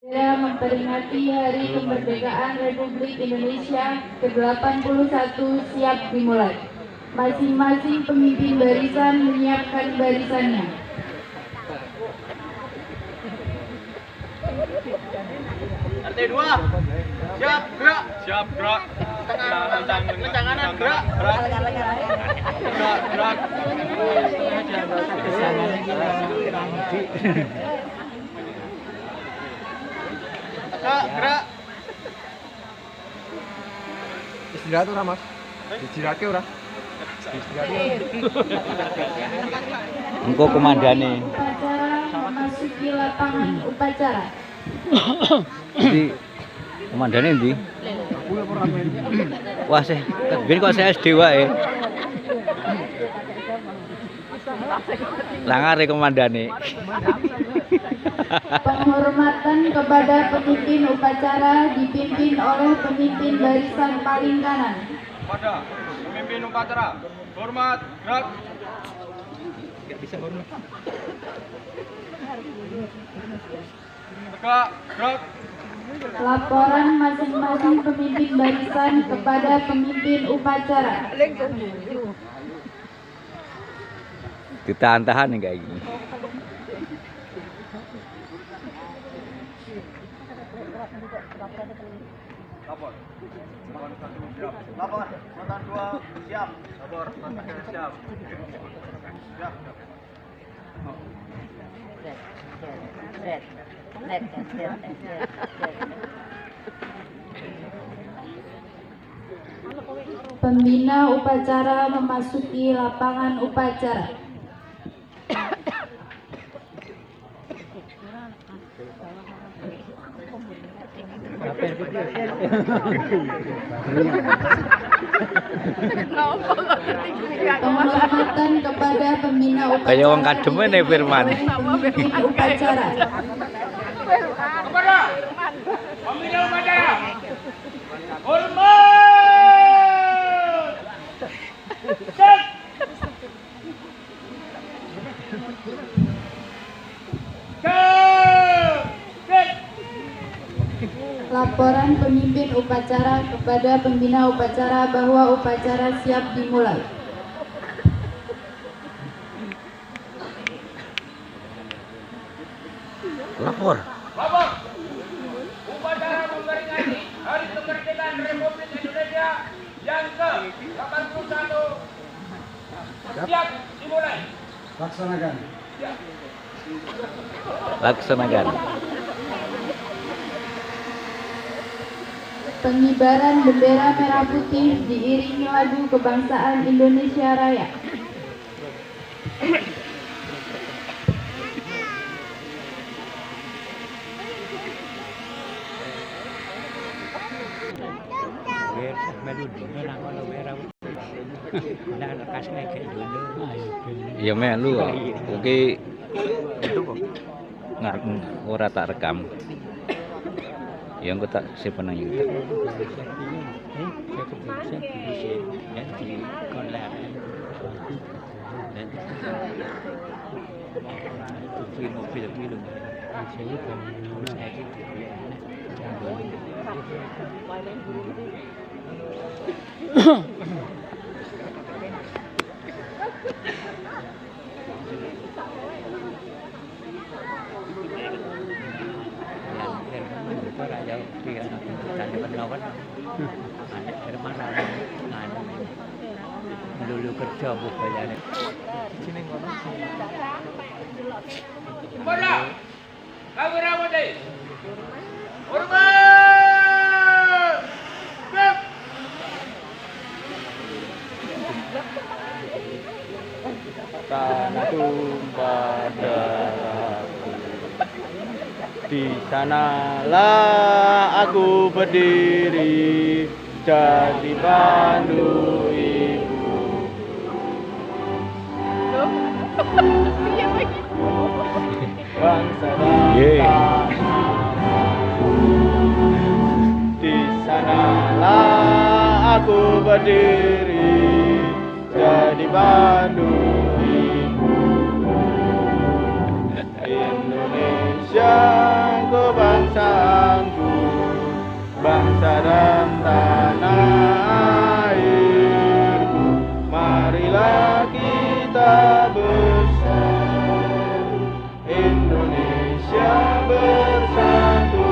Saya memperingati Hari Kemerdekaan Republik Indonesia ke-81 siap dimulai. Masing-masing pemimpin barisan menyiapkan barisannya. RT 2, siap gerak. Siap gerak. Tangan gerak. Gerak. Gerak. Istirahat ora, Mas? Istirahatke ora? Engko komandane. Upacara memasuki lapangan upacara. Jadi komandane ndi? Wah, ben kok saya SD wae. Langare komandane. Penghormatan kepada pemimpin upacara dipimpin oleh pemimpin barisan paling kanan. Pada pemimpin upacara, hormat, gerak. Bisa hormat. Tegak, gerak. Laporan masing-masing pemimpin barisan kepada pemimpin upacara. Ditahan-tahan nih kayak gini. Lapor. Lapor. Mantan 2 siap. Lapor. Mantan 3 siap. Siap. Pembina upacara memasuki lapangan upacara. Penghormatan kepada pembina upacara. Kayak wong kademen nih Firman. Pemimpin upacara. Kepada pembina upacara. Hormat. Cek. Laporan pemimpin upacara kepada pembina upacara bahwa upacara siap dimulai. Lapor. Lapor. Upacara memperingati Hari Kemerdekaan Republik Indonesia yang ke-81 siap dimulai. Laksanakan. Laksanakan. Pengibaran bendera merah putih diiringi lagu kebangsaan Indonesia Raya. Ya melu kok. Oke. Nggak ora tak rekam. Yang aku tak simpan nang YouTube. Dulu kerja bukanya. Kepada lagu Ramadi. Hormat. Cek. Tanah tumpah darahku, di sanalah aku berdiri, jadi pandu ibu. Bangsa dan tanahku, di sanalah aku berdiri, jadi pandu ibu. Indonesia, ku bangsa bangsa dan tanah air. Marilah kita bersatu, Indonesia bersatu.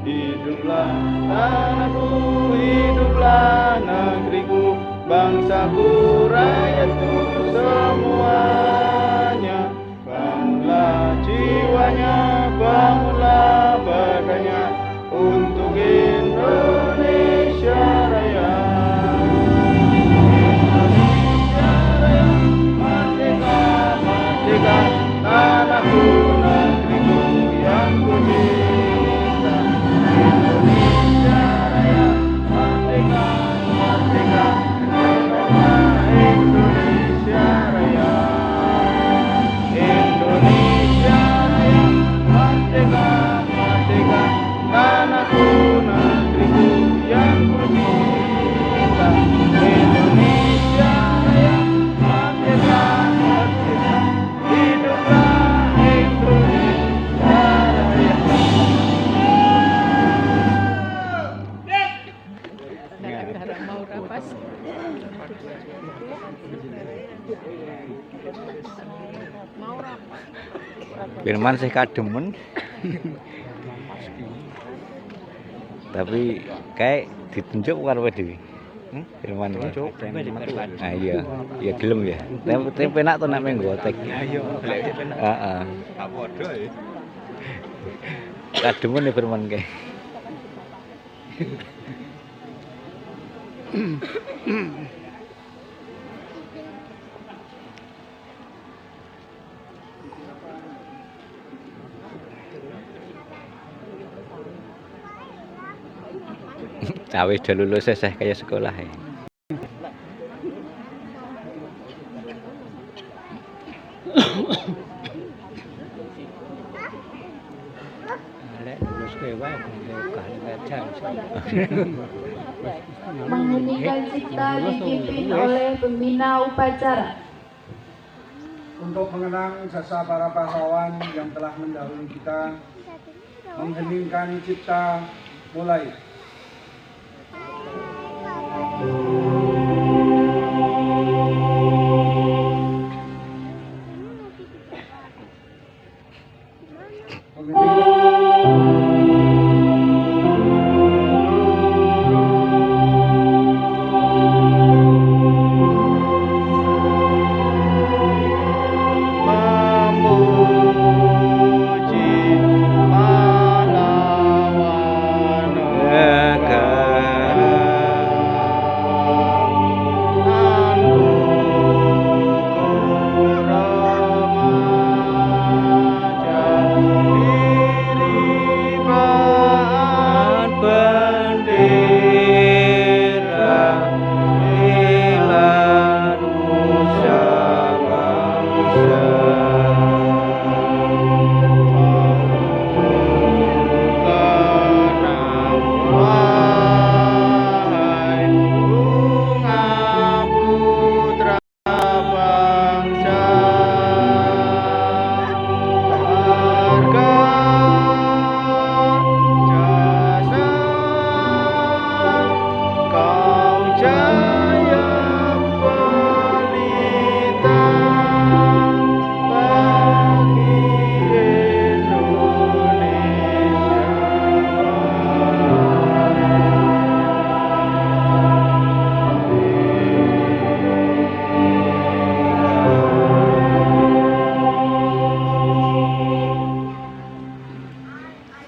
Hiduplah tanahku, hiduplah negeriku, bangsaku, rakyatku semuanya. Bangunlah jiwanya, bangunlah badannya untuk Indonesia Raya. Indonesia Raya, merdeka, merdeka, tanahku, negeriku yang ku cinta. Indonesia Raya, merdeka, merdeka, Indonesia Raya. Indonesia Raya, merdeka, merdeka, tanahku, negeriku yang ku cinta. Indonesia Raya, merdeka, merdeka, hiduplah Indonesia Raya. Firman sih kademen. Tapi kayak ditunjuk bukan apa Dewi? Firman tunjuk. Nah iya, ya gelem ya. Tapi penak tuh nak main gotek. Ayo, penak. Heeh. Tak podo ya. Kademen ya Firman kayak. Awis udah lulus saya kayak sekolah ya. Mengheningkan cipta dipimpin oleh pembina upacara. Untuk mengenang jasa para pahlawan yang telah mendahului kita, mengheningkan cipta mulai.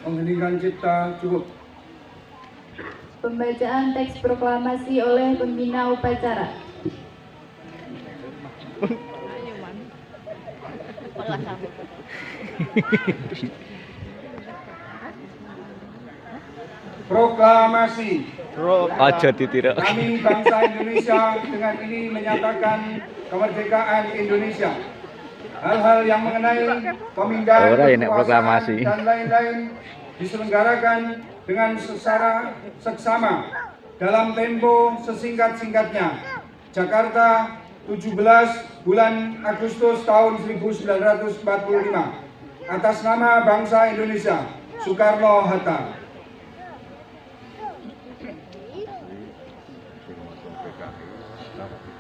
Mengheningkan cipta cukup. Pembacaan teks proklamasi oleh pembina upacara. Proklamasi. Aja ditiru. Kami bangsa Indonesia dengan ini menyatakan kemerdekaan Indonesia. Hal-hal yang mengenai pemindahan kekuasaan dan lain-lain diselenggarakan dengan secara seksama dalam tempo sesingkat-singkatnya. Jakarta, 17 bulan Agustus tahun 1945. Atas nama bangsa Indonesia, Soekarno-Hatta.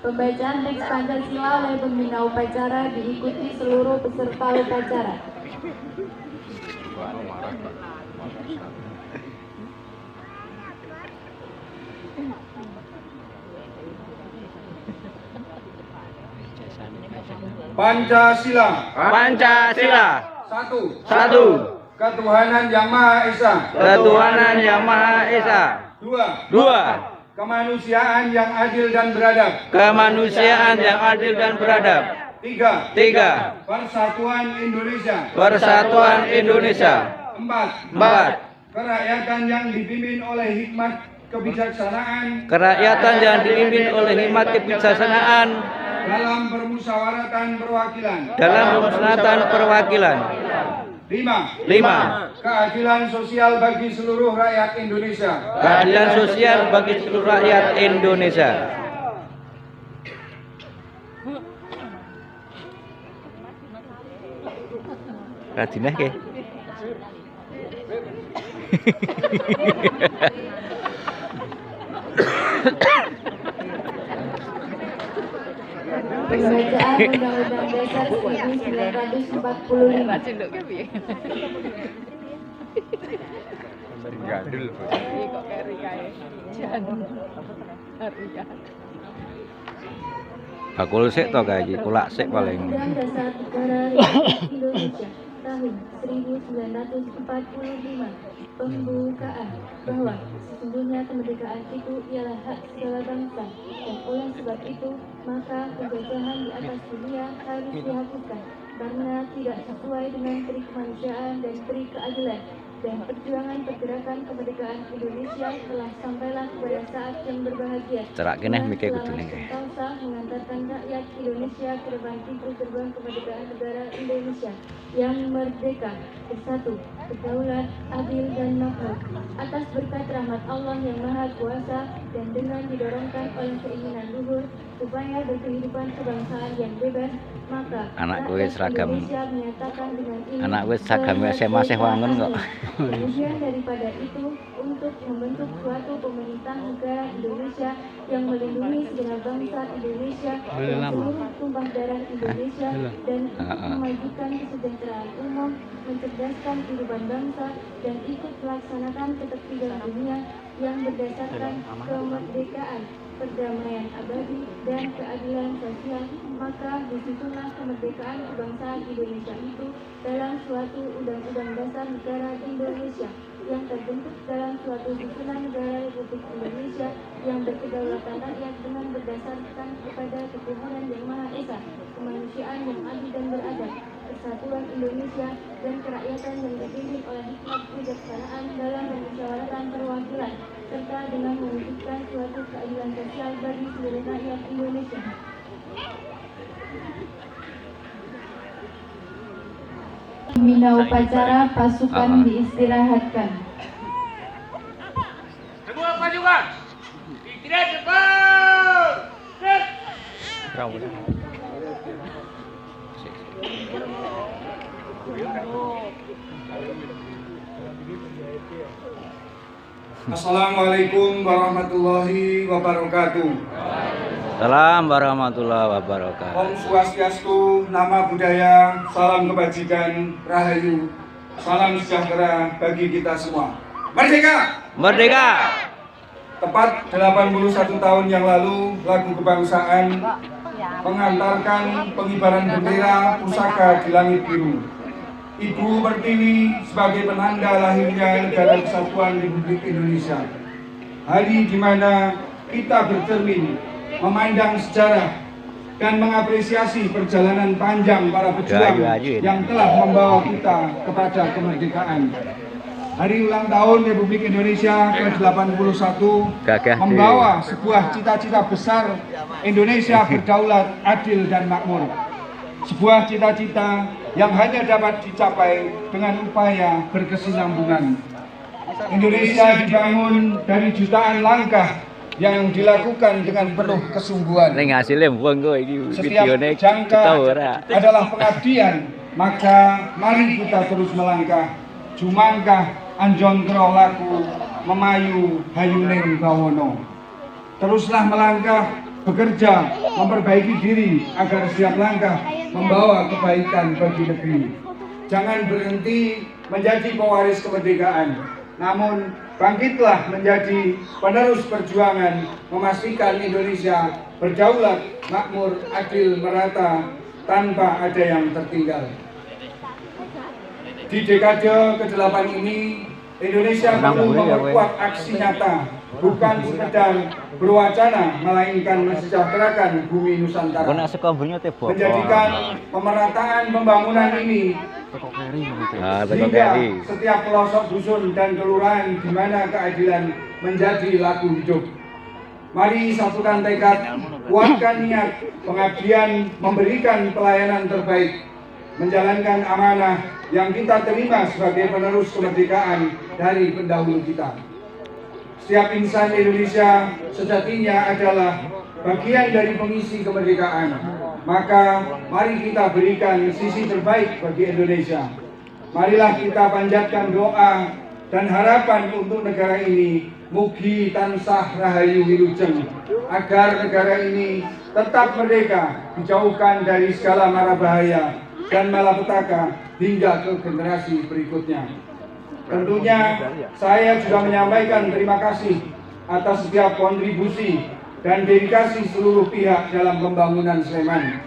Pembacaan teks Pancasila oleh pembina upacara diikuti seluruh peserta upacara. Pancasila. Pancasila. Satu. Ketuhanan Yang Maha Esa. Ketuhanan Yang Maha Esa. Dua. Kemanusiaan yang adil dan beradab. Kemanusiaan yang adil dan beradab. Tiga. Persatuan Indonesia. Persatuan Indonesia. Empat. Kerakyatan yang dipimpin oleh hikmat kebijaksanaan. Kerakyatan yang dipimpin oleh hikmat kebijaksanaan Dalam permusyawaratan perwakilan. dalam permusyawaratan perwakilan. Lima. Keadilan sosial bagi seluruh rakyat Indonesia. Keadilan sosial bagi seluruh rakyat Indonesia. Radinah ke? Pembacaan Undang-Undang Dasar 1945. Gadul. Bakul sik to kae iki, kulak sik paling. Undang Dasar Negara Republik Indonesia tahun 1945 pembukaan bahwa sesungguhnya kemerdekaan itu ialah hak segala bangsa, dan oleh sebab itu maka penjajahan di atas dunia harus dihapuskan karena tidak sesuai dengan peri kemanusiaan dan peri keadilan. Dan perjuangan pergerakan kemerdekaan Indonesia telah sampailah kepada saat yang berbahagia. Cerak kene mikir kudune kae. Bangsa mengantarkan rakyat Indonesia ke depan pintu gerbang kemerdekaan negara Indonesia yang merdeka, bersatu, berdaulat, adil dan makmur. Atas berkat rahmat Allah yang Maha Kuasa dan dengan didorongkan oleh keinginan luhur supaya berkehidupan kebangsaan yang bebas, maka Anak gue rakyat seragam. Indonesia menyatakan dengan ini Anak gue seragam SMA masih wangun kok. kemudian daripada itu, untuk membentuk suatu pemerintah negara Indonesia yang melindungi segenap bangsa Indonesia dan seluruh tumpah darah Indonesia dan memajukan kesejahteraan umum, mencerdaskan kehidupan bangsa dan ikut melaksanakan ketertiban dunia yang berdasarkan kemerdekaan, perdamaian abadi dan keadilan sosial, maka disitulah kemerdekaan kebangsaan Indonesia itu dalam suatu undang-undang dasar negara Indonesia yang terbentuk dalam suatu susunan negara Republik Indonesia yang berkedaulatan rakyat dengan berdasarkan kepada ketuhanan yang Maha Esa, kemanusiaan yang adil dan beradab, persatuan Indonesia dan kerakyatan yang dipimpin oleh hikmat kebijaksanaan dalam permusyawaratan perwakilan, serta dengan mewujudkan suatu keadilan sosial bagi seluruh rakyat Indonesia. Pembina upacara pasukan diistirahatkan. Semua pasukan istirahat cepat. Assalamualaikum warahmatullahi wabarakatuh. Salam warahmatullahi wabarakatuh. Om Swastiastu, nama budaya, salam kebajikan, rahayu, salam sejahtera bagi kita semua. Merdeka! Merdeka! Tepat 81 tahun yang lalu, lagu kebangsaan mengantarkan pengibaran bendera pusaka di langit biru. Ibu Pertiwi sebagai penanda lahirnya negara kesatuan Republik Indonesia. Hari di mana kita bercermin, memandang sejarah dan mengapresiasi perjalanan panjang para pejuang yang telah membawa kita kepada kemerdekaan. Hari ulang tahun Republik Indonesia ke-81 membawa sebuah cita-cita besar Indonesia berdaulat, adil dan makmur. Sebuah cita-cita yang hanya dapat dicapai dengan upaya berkesinambungan. Indonesia dibangun dari jutaan langkah yang dilakukan dengan penuh kesungguhan. Setiap jangka adalah pengabdian, maka mari kita terus melangkah. Jumangkah anjon kro laku, memayu hayuning bawono. Teruslah melangkah bekerja, memperbaiki diri agar siap langkah membawa kebaikan bagi negeri. Jangan berhenti menjadi pewaris kemerdekaan, namun bangkitlah menjadi penerus perjuangan memastikan Indonesia berdaulat, makmur, adil, merata, tanpa ada yang tertinggal. Di dekade ke-8 ini, Indonesia perlu memperkuat aksi nyata, bukan sekedar berwacana, melainkan mensejahterakan bumi Nusantara. Menjadikan pemerataan pembangunan ini sehingga setiap pelosok dusun dan kelurahan di mana keadilan menjadi laku hidup. Mari satukan tekad, kuatkan niat pengabdian, memberikan pelayanan terbaik, menjalankan amanah yang kita terima sebagai penerus kemerdekaan dari pendahulu kita. Setiap insan Indonesia sejatinya adalah bagian dari pengisi kemerdekaan. Maka mari kita berikan sisi terbaik bagi Indonesia. Marilah kita panjatkan doa dan harapan untuk negara ini, mugi tansah rahayu wilujeng, agar negara ini tetap merdeka, dijauhkan dari segala mara bahaya dan malapetaka hingga ke generasi berikutnya. Tentunya saya juga menyampaikan terima kasih atas setiap kontribusi dan dedikasi seluruh pihak dalam pembangunan Sleman.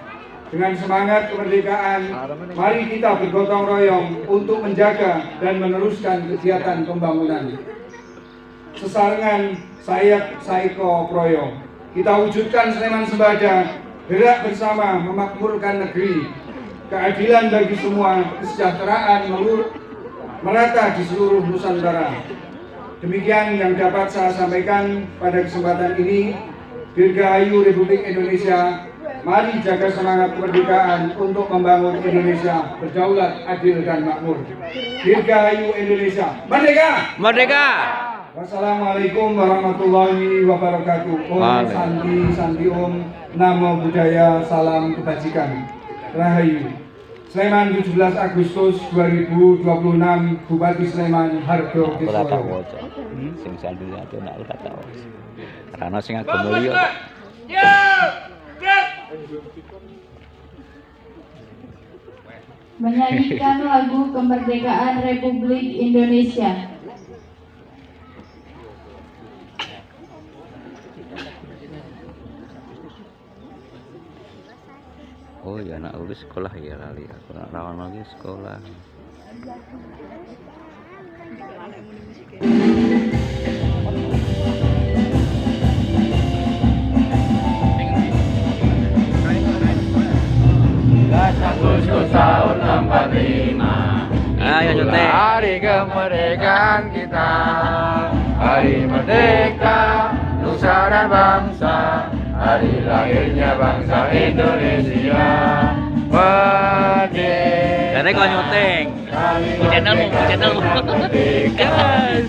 Dengan semangat kemerdekaan, mari kita bergotong royong untuk menjaga dan meneruskan kegiatan pembangunan. Sesarengan Sayap Saiko Proyo, kita wujudkan Sleman Sembada, gerak bersama memakmurkan negeri, keadilan bagi semua, kesejahteraan merata di seluruh Nusantara. Demikian yang dapat saya sampaikan pada kesempatan ini. Dirgahayu Republik Indonesia. Mari jaga semangat kemerdekaan untuk membangun Indonesia berdaulat, adil, dan makmur. Dirgahayu Indonesia. Merdeka! Merdeka! Wassalamualaikum warahmatullahi wabarakatuh. Om Santi, Santi Om, Namo Buddhaya, salam kebajikan. Rahayu. Sleman 17 Agustus 2026, Bupati Sleman Hardo Kiswoyo. Sing sandine ate nek ora tau. Karena sing agama liya. Menyanyikan lagu kemerdekaan Republik Indonesia. Oh ya, anak aku sekolah ya lali. Aku nak rawan lagi sekolah. Agustus tahun 45. Ayo nyutek. Hari kemerdekaan kita, hari merdeka, nusa dan bangsa, hari lahirnya bangsa Indonesia. Merdeka. Dari kau nyuting. Channelmu. Merdeka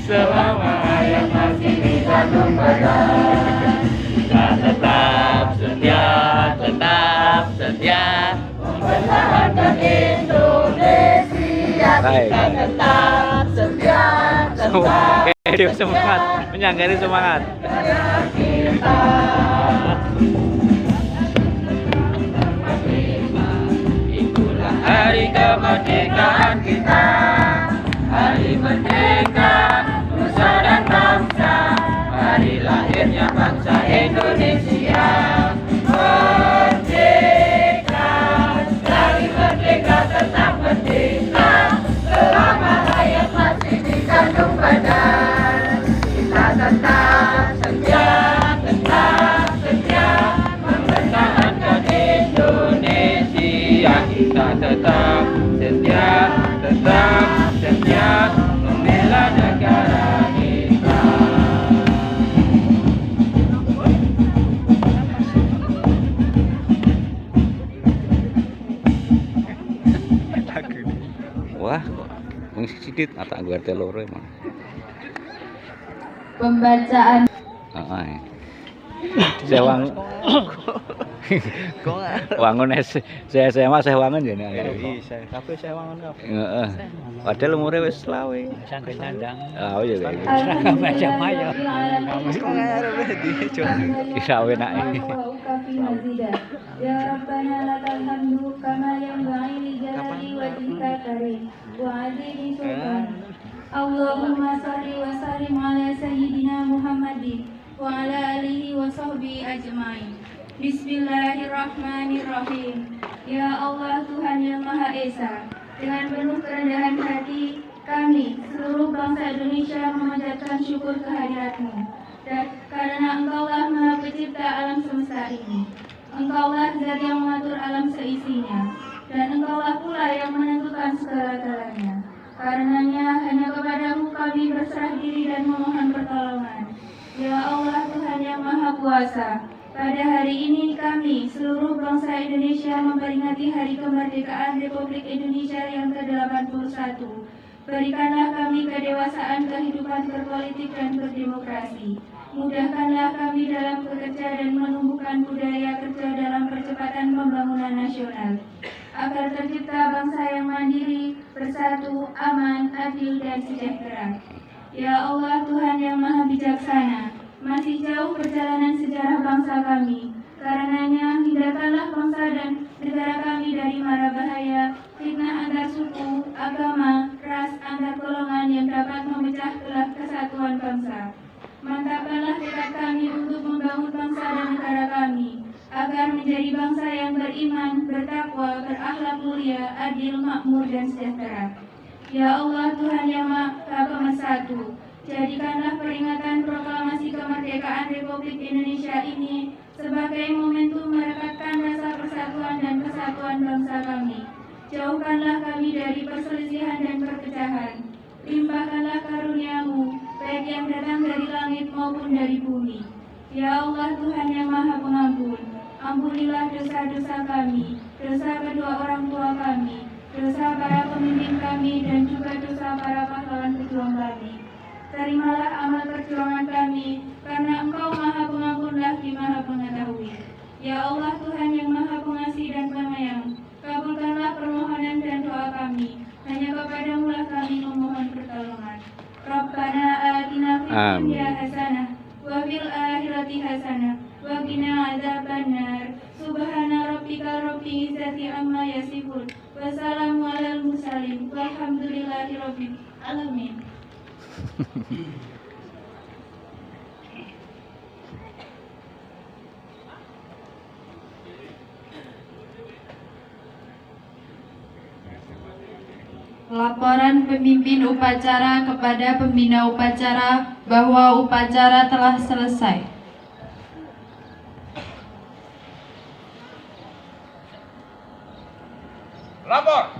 selama yang masih dikandung badan. Kita tetap setia mempertahankan Indonesia. Kita tetap setia. Semangat, menyanggari semangat. Kita itulah hari kemerdekaan kita, hari merdeka, nusa dan bangsa, hari lahirnya bangsa Indonesia. Merdeka, sekali merdeka tetap merdeka, selama rakyat masih dikandung badan. Kita tetap setia, mempertahankan Indonesia. Kita tetap setia, membela negara kita. Wah, wong sidit atak gue arte loro emang. Pembacaan. Heeh. Sewang. Wangun saya wangun ya nek. Iya, kabeh saya wangun kabeh. Heeh. Padahal umure wis 20. Sangke nyandang. Oh iya. Baca maya. Alhamdulillah. Kok ngarep di Kira enake. fi mazida. Ya Rabbana lakal hamdu kama yanbaghi li jalali wajhika karim wa 'azimi sultan. Allahumma shalli wa sallim ala sayyidina Muhammadin wa ala alihi wa sahbihi ajma'in. Bismillahirrahmanirrahim. Ya Allah, Tuhan yang Maha Esa, dengan penuh kerendahan hati kami seluruh bangsa Indonesia memanjatkan syukur kehadirat-Mu. Dan karena Engkaulah Maha Pencipta alam semesta ini, Engkaulah Zat yang mengatur alam seisinya, dan Engkaulah pula yang menentukan segala-galanya. Karenanya hanya kepadamu kami berserah diri dan memohon pertolongan. Ya Allah, Tuhan yang Maha Kuasa, pada hari ini kami seluruh bangsa Indonesia memperingati Hari Kemerdekaan Republik Indonesia yang ke-81. Berikanlah kami kedewasaan kehidupan berpolitik dan berdemokrasi. Mudahkanlah kami dalam bekerja dan menumbuhkan budaya kerja dalam percepatan pembangunan nasional, agar tercipta bangsa yang mandiri, bersatu, aman, adil, dan sejahtera. Ya Allah, Tuhan yang Maha Bijaksana, masih jauh perjalanan sejarah bangsa kami. Karenanya, hindarkanlah bangsa dan negara kami dari mara bahaya, fitnah antar suku, agama, ras, antar golongan yang dapat memecah belah kesatuan bangsa. Mantapkanlah tekad kami untuk membangun bangsa dan negara kami, agar menjadi bangsa yang beriman, bertakwa, berakhlak mulia, adil, makmur, dan sejahtera. Ya Allah, Tuhan yang Maha Pemersatu, jadikanlah peringatan proklamasi kemerdekaan Republik Indonesia ini sebagai momentum merekatkan rasa persatuan dan kesatuan bangsa kami. Jauhkanlah kami dari perselisihan dan perpecahan. Limpahkanlah karunia-Mu, baik yang datang dari langit maupun dari bumi. Ya Allah, Tuhan yang Maha Pengampun, ampunilah dosa-dosa kami, dosa kedua orang tua kami, dosa para pemimpin kami, dan juga dosa para pahlawan pejuang kami. Terimalah amal perjuangan kami, karena Engkau Maha Pengampun lagi Maha Pengetahui. Ya Allah, Tuhan yang Maha Pengasih dan Penyayang, kabulkanlah permohonan dan doa kami. Hanya kepadamu lah kami memohon pertolongan. Rabbana atina fid dunya hasanah wa fil akhirati hasanah wa qina adzabannar. Subhana rabbika rabbil izzati amma yasifun wa salamun alal mursalin walhamdulillahi rabbil alamin. Laporan pemimpin upacara kepada pembina upacara bahwa upacara telah selesai. Lapor,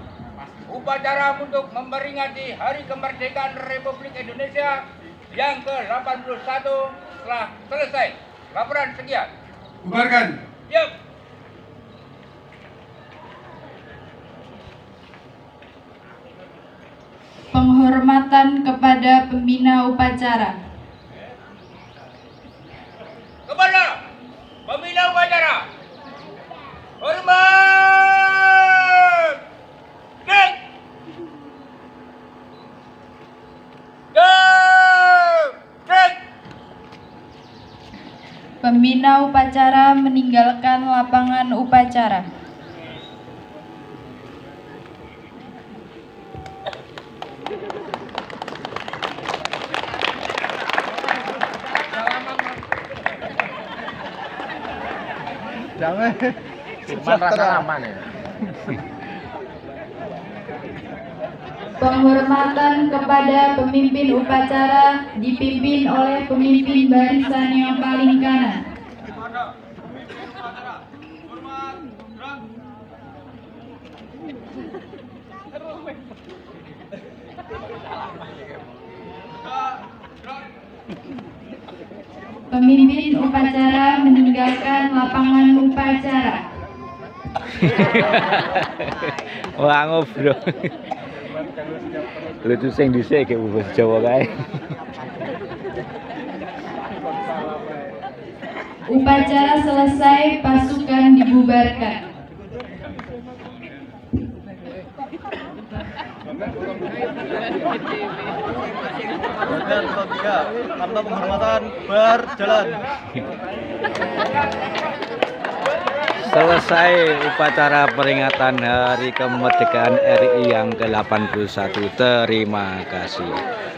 upacara untuk memperingati Hari Kemerdekaan Republik Indonesia yang ke-81 telah selesai. Laporan sekian. Bubarkan. Yuk. Penghormatan kepada pembina upacara. Kepada pembina upacara, hormat. Dek. Dek. Pembina upacara meninggalkan lapangan upacara. Jangan. Cuman rasa aman ya. Penghormatan kepada pemimpin upacara dipimpin oleh pemimpin barisan yang paling kanan. Pemimpin upacara meninggalkan lapangan upacara. Wah, ngobrol. Lucu sing dhisik kayak bahasa Jawa kae. Upacara selesai, pasukan dibubarkan. Organ ketiga, tanpa penghormatan berjalan. selesai upacara peringatan Hari Kemerdekaan RI yang ke-81. Terima kasih.